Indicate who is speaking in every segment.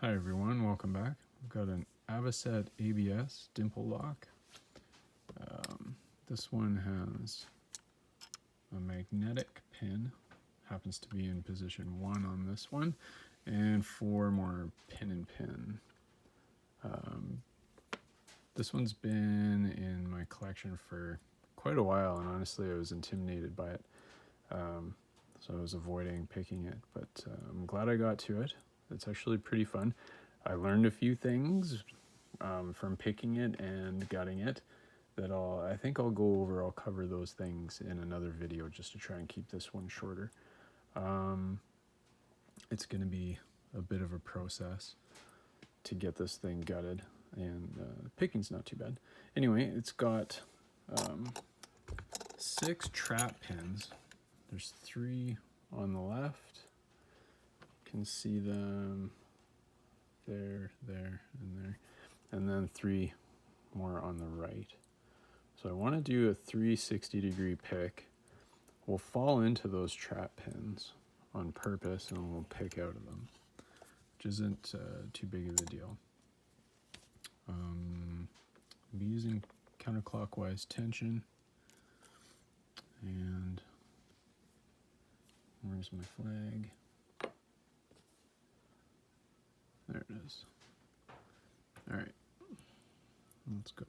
Speaker 1: Hi everyone, welcome back. I've got an Avocet ABS dimple lock. This one has a magnetic pin, happens to be in position 1 on this one, and 4 more pin and pin. This one's been in my collection for quite a while, and honestly I was intimidated by it, so I was avoiding picking it, but I'm glad I got to it. It's actually pretty fun. I learned a few things from picking it and gutting it that I think I'll go over. I'll cover those things in another video just to try and keep this one shorter. It's going to be a bit of a process to get this thing gutted, and picking's not too bad. Anyway, it's got 6 trap pins. There's 3 on the left. You can see them there, and there, and then 3 more on the right. So I want to do a 360-degree pick. We'll fall into those trap pins on purpose, and we'll pick out of them, which isn't too big of a deal. I'll be using counterclockwise tension, and where's my flag? There it is. All right, let's go.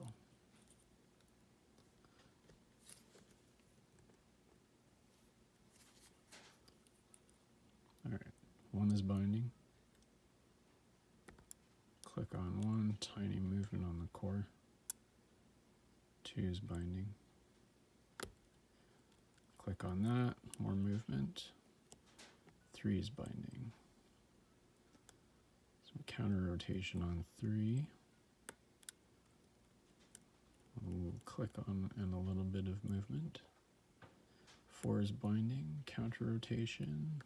Speaker 1: All right, 1 is binding. Click on 1, tiny movement on the core. 2 is binding. Click on that, more movement. 3 is binding. Some counter rotation on 3. We'll click on and a little bit of movement. 4 is binding, counter rotation,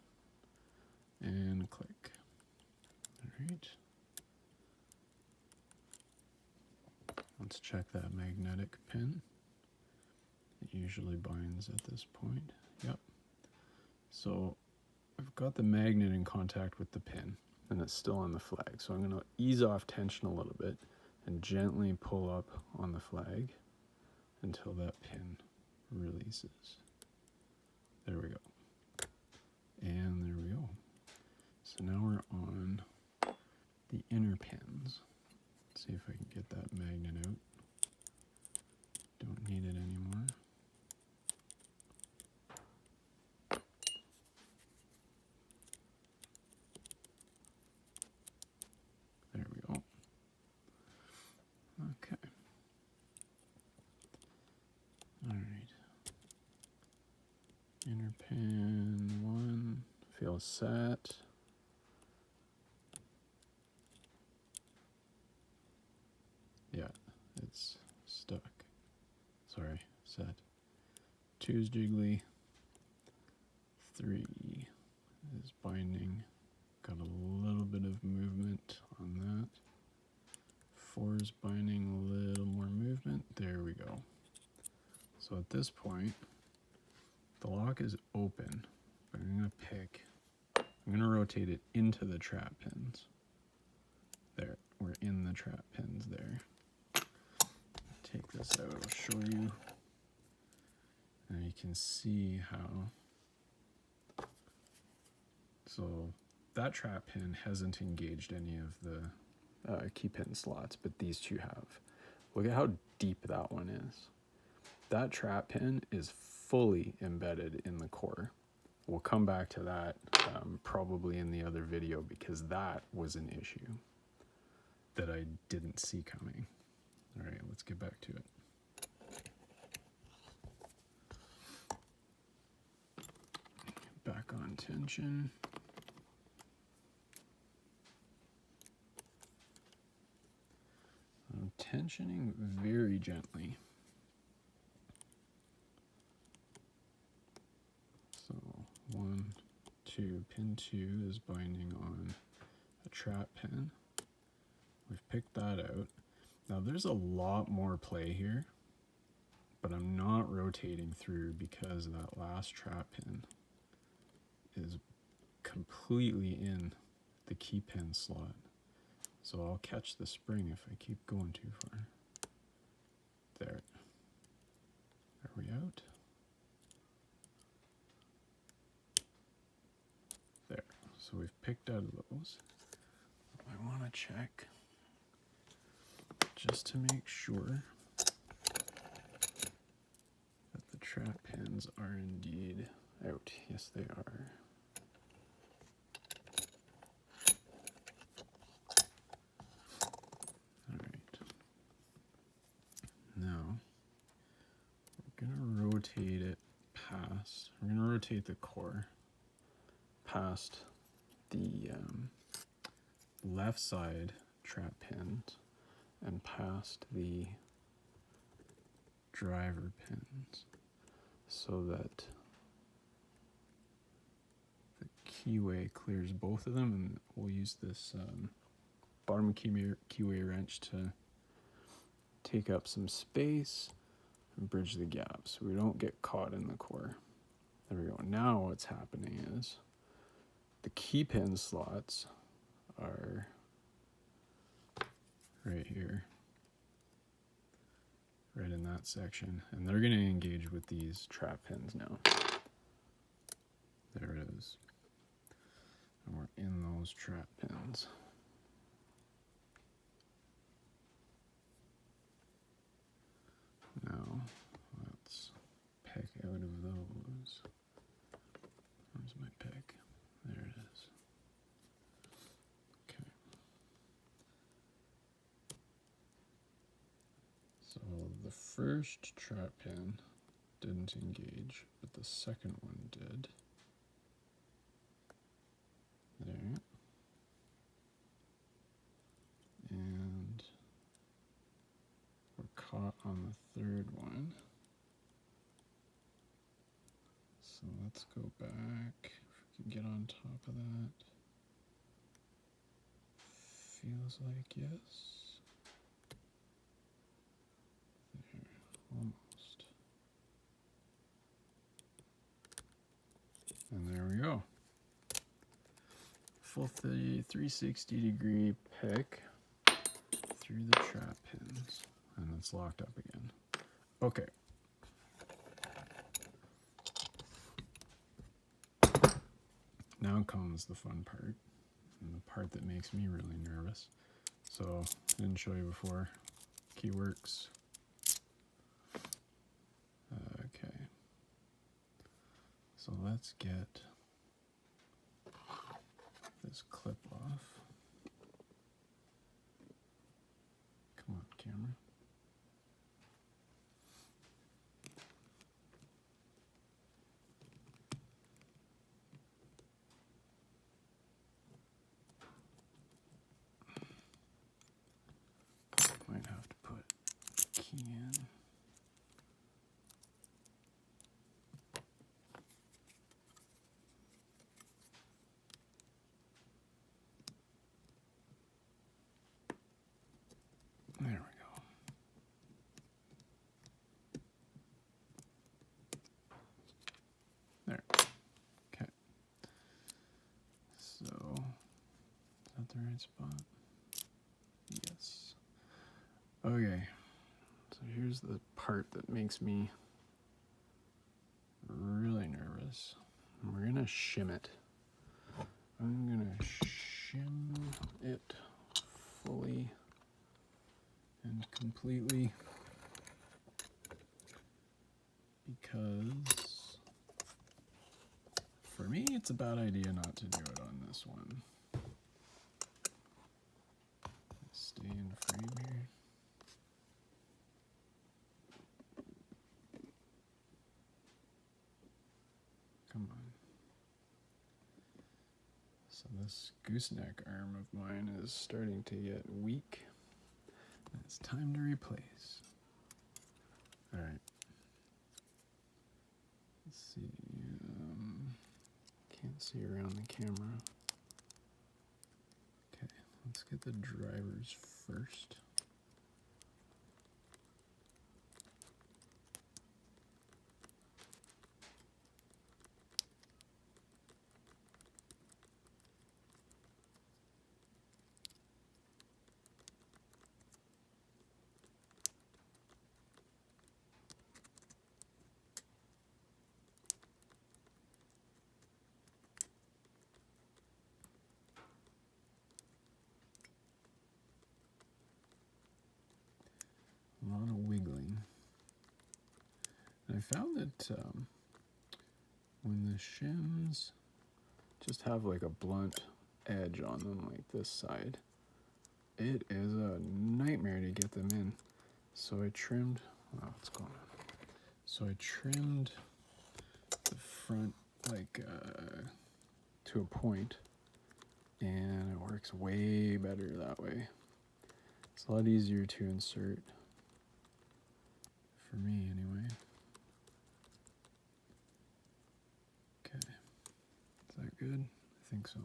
Speaker 1: and click. All right. Let's check that magnetic pin. It usually binds at this point. Yep. So I've got the magnet in contact with the pin, and it's still on the flag. So I'm going to ease off tension a little bit and gently pull up on the flag until that pin releases. There we go. And there we go. So now we're on the inner pins. Let's see if I can get that magnet out. Don't need it anymore. There we go. Okay. All right. Inner pin 1 feels set. Yeah, it's stuck. Sorry, set. 2 is jiggly. 3 is binding. Got a little bit of movement on that. 4 is binding, a little more movement. There we go. So at this point, the lock is open, but I'm going to pick. I'm going to rotate it into the trap pins. There, we're in the trap pins there. Take this out, I'll show you. Now you can see how. So that trap pin hasn't engaged any of the key pin slots, but these 2 have. Look at how deep that one is. That trap pin is fully embedded in the core. We'll come back to that probably in the other video, because that was an issue that I didn't see coming. All right, let's get back to it. Back on tension. I'm tensioning very gently. So 1, 2, pin 2 is binding on a trap pin. We've picked that out. Now there's a lot more play here, but I'm not rotating through because that last trap pin is completely in the key pin slot. So I'll catch the spring if I keep going too far. There. Are we out? There. So we've picked out those. I want to check just to make sure that the trap pins are indeed out. Yes, they are. All right. Now we're gonna rotate it past. We're gonna rotate the core past the left side trap pins and past the driver pins so that the keyway clears both of them, and we'll use this bottom keyway wrench to take up some space and bridge the gap so we don't get caught in the core. There we go. Now what's happening is the key pin slots are right here, right in that section, and they're going to engage with these trap pins now. There it is. And we're in those trap pins. Now let's pick out of those. Where's my pick? There it is. Okay. So the first trap pin didn't engage, but the second one did. There. And we're caught on the third one. So let's go back. If we can get on top of that. Feels like yes. There, almost. And there we go. Full 360-degree pick through the trap pins. And it's locked up again. Okay. Now comes the fun part, and the part that makes me really nervous. So, I didn't show you before. Key works. Okay. So let's get this clip off. Come on, camera. Might have to put a key in. There we go. There. Okay. So, is that the right spot? Yes. Okay. So here's the part that makes me really nervous. And we're gonna shim it. I'm gonna shim it fully and completely because for me it's a bad idea not to do it on this one. Stay in frame here. Come on. So this gooseneck arm of mine is starting to get weak. It's time to replace. All right. Let's see. Can't see around the camera. Okay, let's get the drivers first. found that when the shims just have like a blunt edge on them, like this side, it is a nightmare to get them in. So I trimmed, oh, what's going on? So I trimmed the front like to a point, and it works way better that way. It's a lot easier to insert, for me anyway. Okay, is that good? I think so.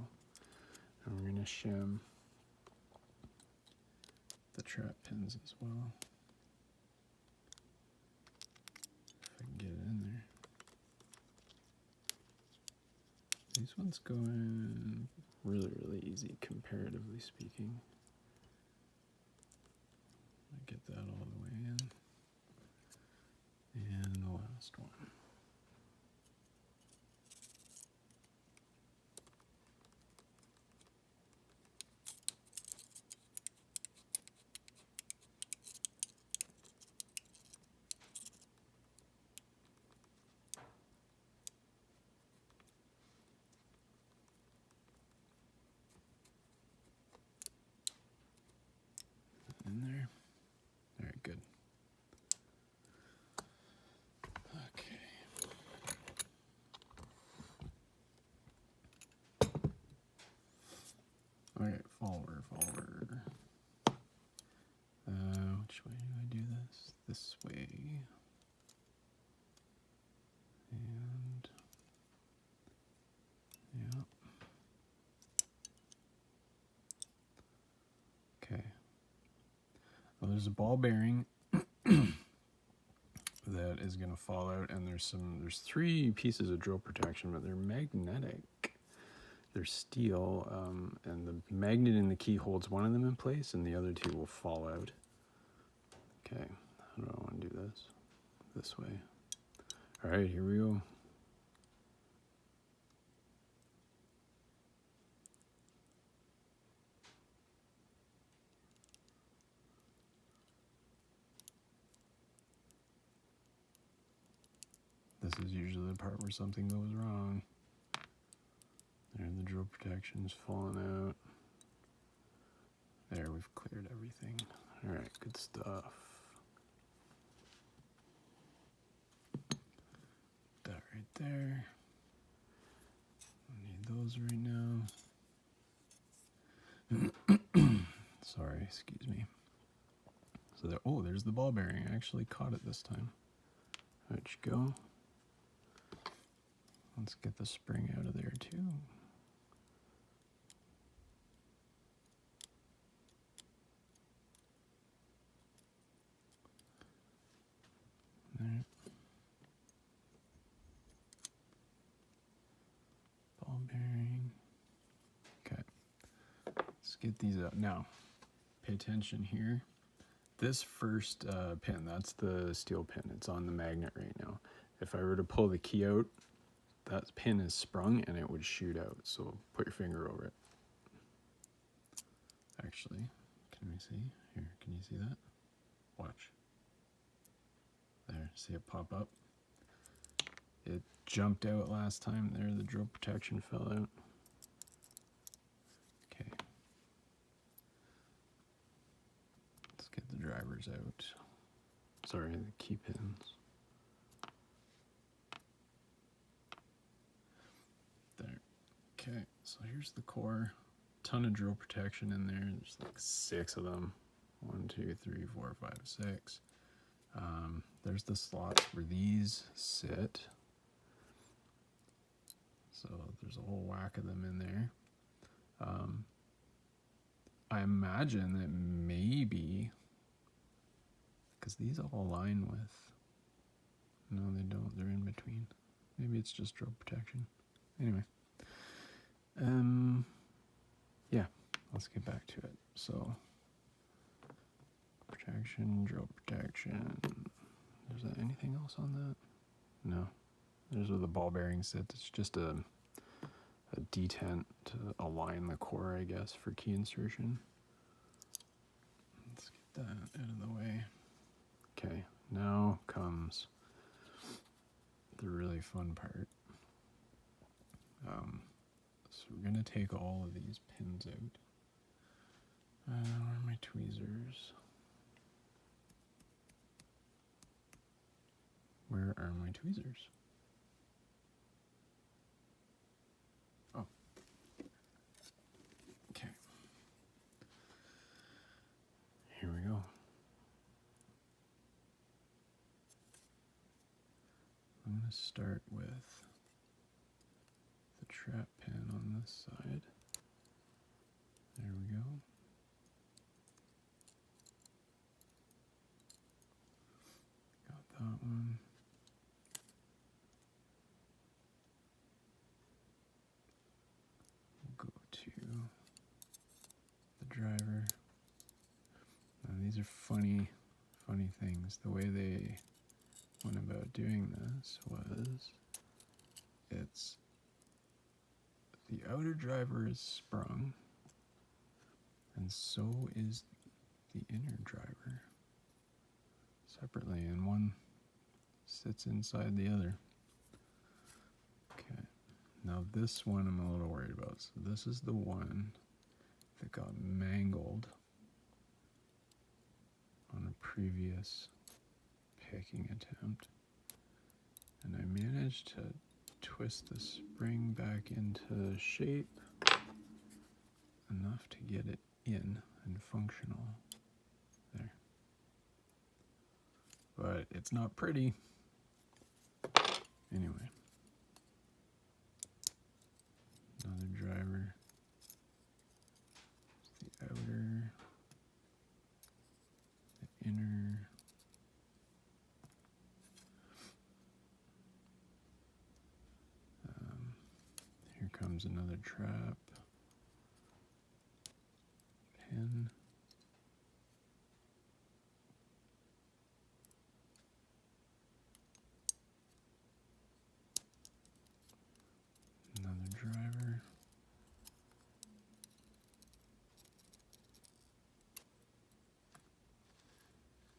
Speaker 1: And we're gonna shim the trap pins as well. If I can get it in there. These ones go in really, really easy, comparatively speaking. I get that all the way in. And the last one. In there. All right, good. Okay. All right, forward. Which way do I do this? This way. And yeah. Okay. Well, there's a ball bearing that is going to fall out, and there's 3 pieces of drill protection, but they're magnetic. They're steel, and the magnet in the key holds one of them in place, and the other 2 will fall out. Okay, how do I want to do this? This way. All right, here we go. This is usually the part where something goes wrong. There, the drill protection's falling out. There, we've cleared everything. All right, good stuff. That right there. I need those right now. Sorry, excuse me. So there, oh, there's the ball bearing. I actually caught it this time. There you go. Let's get the spring out of there too. There. Ball bearing. Okay. Let's get these out. Now, pay attention here. This first pin, that's the steel pin. It's on the magnet right now. If I were to pull the key out, that pin is sprung and it would shoot out. So put your finger over it. Actually, can we see? Here, can you see that? Watch. There, see it pop up? It jumped out last time there, the drill protection fell out. Okay. Let's get the drivers out. Sorry, the key pins. There. Okay, so here's the core. Ton of drill protection in there. There's like 6 of them. 1, 2, 3, 4, 5, 6. There's the slots where these sit. So there's a whole whack of them in there. I imagine that maybe, because these all align with, no they don't, they're in between. Maybe it's just drill protection. Anyway. Yeah, let's get back to it. So, protection, drill protection. Is there anything else on that? No. There's where the ball bearing sits. It's just a detent to align the core, I guess, for key insertion. Let's get that out of the way. Okay, now comes the really fun part. So we're going to take all of these pins out. Where are my tweezers? Where are my tweezers? Oh. Okay. Here we go. I'm going to start with the trap pin on this side. There we go. Got that one. We'll go to the driver. Now these are funny things. The way they went about doing this was it's the outer driver is sprung, and so is the inner driver separately, and one sits inside the other. Okay, now this one I'm a little worried about. So this is the one that got mangled on a previous picking attempt, and I managed to twist the spring back into shape enough to get it in and functional there, but it's not pretty. Anyway, another driver, the outer, the inner. Here comes another trap pin. Another driver.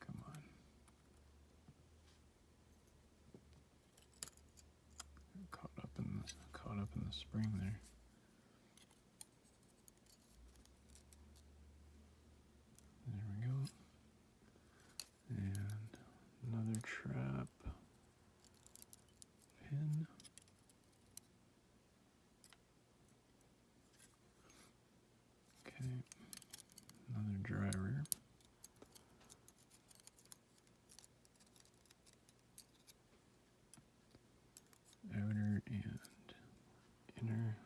Speaker 1: Come on. Caught up in the spring there. There we go. And another trap pin. Okay. Another driver. Outer and inner.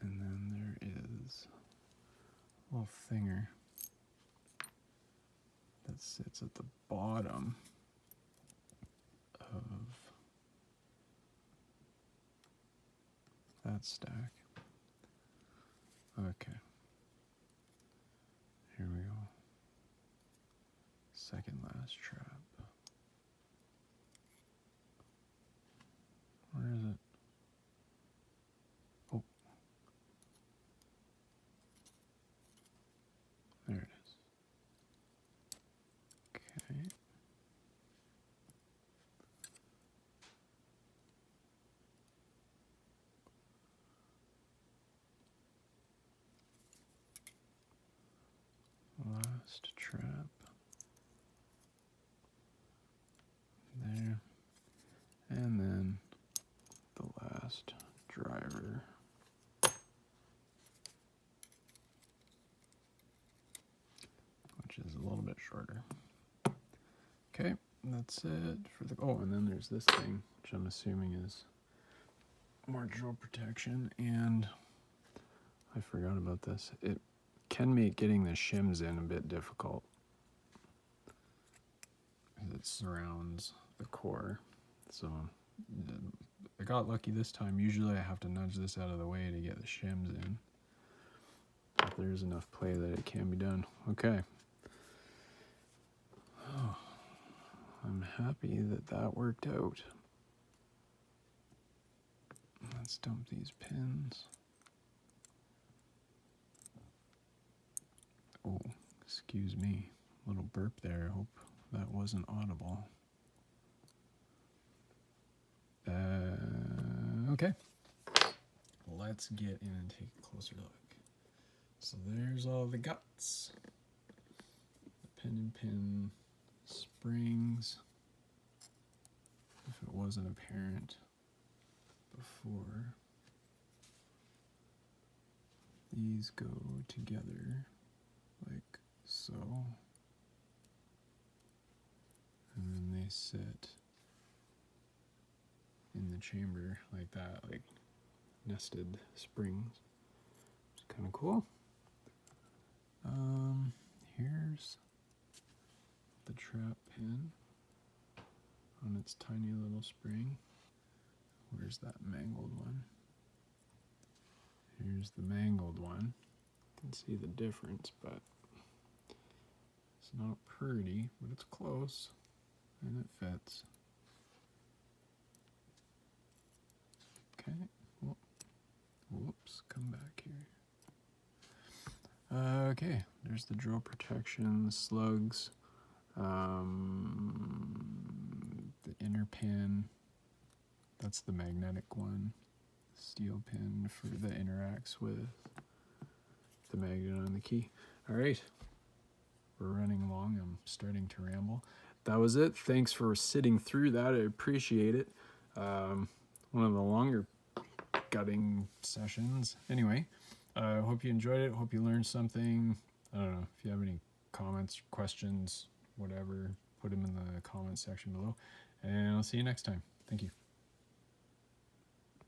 Speaker 1: And then there is a little thinger that sits at the bottom of that stack. Okay. Here we go. Second last trap. Where is it? Oh. There it is. Okay. Last trap. There. And then the last driver. Which is a little bit shorter. Okay, that's it for the, oh, and then there's this thing, which I'm assuming is more drill protection, and I forgot about this. It can make getting the shims in a bit difficult, because it surrounds the core. So I got lucky this time. Usually I have to nudge this out of the way to get the shims in, but there's enough play that it can be done. Okay. Oh, I'm happy that that worked out. Let's dump these pins. Oh, excuse me. Little burp there. I hope that wasn't audible. Okay, let's get in and take a closer look. So there's all the guts, the pin and pin springs, if it wasn't apparent before. These go together like so, and then they sit in the chamber like that, like nested springs. It's kind of cool. Here's the trap pin on its tiny little spring. Where's that mangled one? Here's the mangled one. You can see the difference, but it's not pretty, but it's close and it fits. Okay, whoops, come back here. Okay, there's the drill protection, the slugs, the inner pin, that's the magnetic one, the steel pin that interacts with the magnet on the key. All right, we're running along, I'm starting to ramble. That was it, thanks for sitting through that, I appreciate it. One of the longer gutting sessions. Anyway, I hope you enjoyed it. Hope you learned something. I don't know if you have any comments, questions, whatever, put them in the comment section below. And I'll see you next time. Thank you.